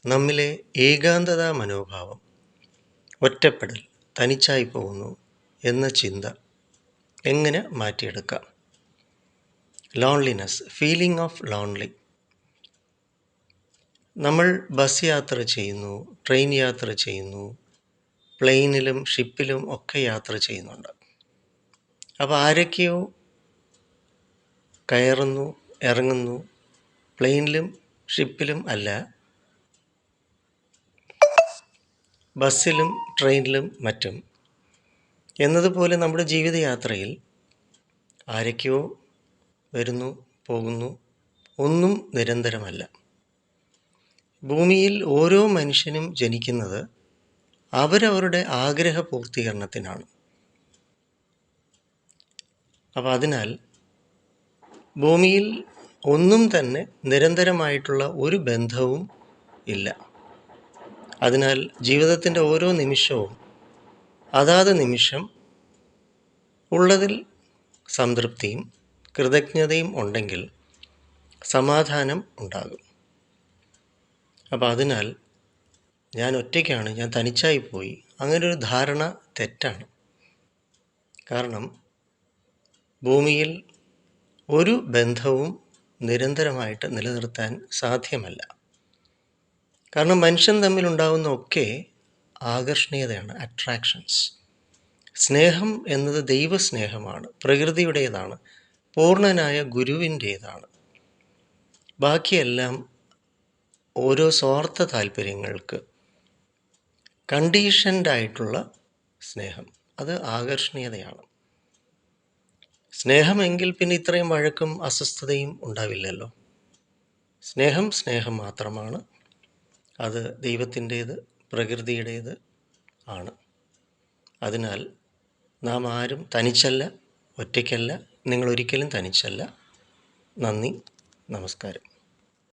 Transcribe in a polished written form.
നമ്മിലെ ഏകാന്തതാ മനോഭാവം, ഒറ്റപ്പെടൽ, തനിച്ചായി പോകുന്നു എന്ന ചിന്ത എങ്ങനെ മാറ്റിയെടുക്കാം? Loneliness, feeling of lonely. നമ്മൾ ബസ് യാത്ര ചെയ്യുന്നു, ട്രെയിൻ യാത്ര ചെയ്യുന്നു, പ്ലെയിനിലും ഷിപ്പിലും ഒക്കെ യാത്ര ചെയ്യുന്നുണ്ട്. അപ്പോൾ ആരൊക്കെയോ കയറുന്നു, ഇറങ്ങുന്നു, പ്ലെയിനിലും ഷിപ്പിലും അല്ല, ബസ്സിലും ട്രെയിനിലും മറ്റും. എന്നതുപോലെ നമ്മുടെ ജീവിതയാത്രയിൽ ആരൊക്കെയോ വരുന്നു, പോകുന്നു, ഒന്നും നിരന്തരമല്ല. ഭൂമിയിൽ ഓരോ മനുഷ്യനും ജനിക്കുന്നത് അവരവരുടെ ആഗ്രഹ പൂർത്തീകരണത്തിനാണ്. അപ്പോൾ അതിനാൽ ഭൂമിയിൽ ഒന്നും തന്നെ നിരന്തരമായിട്ടുള്ള ഒരു ബന്ധവും ഇല്ല. അതിനാൽ ജീവിതത്തിൻ്റെ ഓരോ നിമിഷവും അതാത് നിമിഷം ഉള്ളതിൽ സംതൃപ്തിയും കൃതജ്ഞതയും ഉണ്ടെങ്കിൽ സമാധാനം ഉണ്ടാകും. അപ്പോൾ അതിനാൽ ഞാൻ ഒറ്റയ്ക്കാണ്, ഞാൻ തനിച്ചായിപ്പോയി, അങ്ങനൊരു ധാരണ തെറ്റാണ്. കാരണം ഭൂമിയിൽ ഒരു ബന്ധവും നിരന്തരമായിട്ട് നിലനിർത്താൻ സാധ്യമല്ല. കാരണം മനുഷ്യൻ തമ്മിലുണ്ടാകുന്ന ഒക്കെ ആകർഷണീയതയാണ്, അട്രാക്ഷൻസ്. സ്നേഹം എന്നത് ദൈവസ്നേഹമാണ്, പ്രകൃതിയുടേതാണ്, പൂർണ്ണനായ ഗുരുവിൻ്റേതാണ്. ബാക്കിയെല്ലാം ഓരോ സ്വാർത്ഥ താല്പര്യങ്ങൾക്ക് കണ്ടീഷൻഡായിട്ടുള്ള സ്നേഹം, അത് ആകർഷണീയതയാണ്. സ്നേഹമെങ്കിൽ പിന്നെ ഇത്രയും വഴക്കും അസ്വസ്ഥതയും ഉണ്ടാവില്ലല്ലോ. സ്നേഹം സ്നേഹം മാത്രമാണ്, അത് ദൈവത്തിൻ്റേത്, പ്രകൃതിയുടേത് ആണ്. അതിനാൽ നാം ആരും തനിച്ചല്ല, ഒറ്റയ്ക്കല്ല, നിങ്ങളൊരിക്കലും തനിച്ചല്ല. നന്ദി, നമസ്കാരം.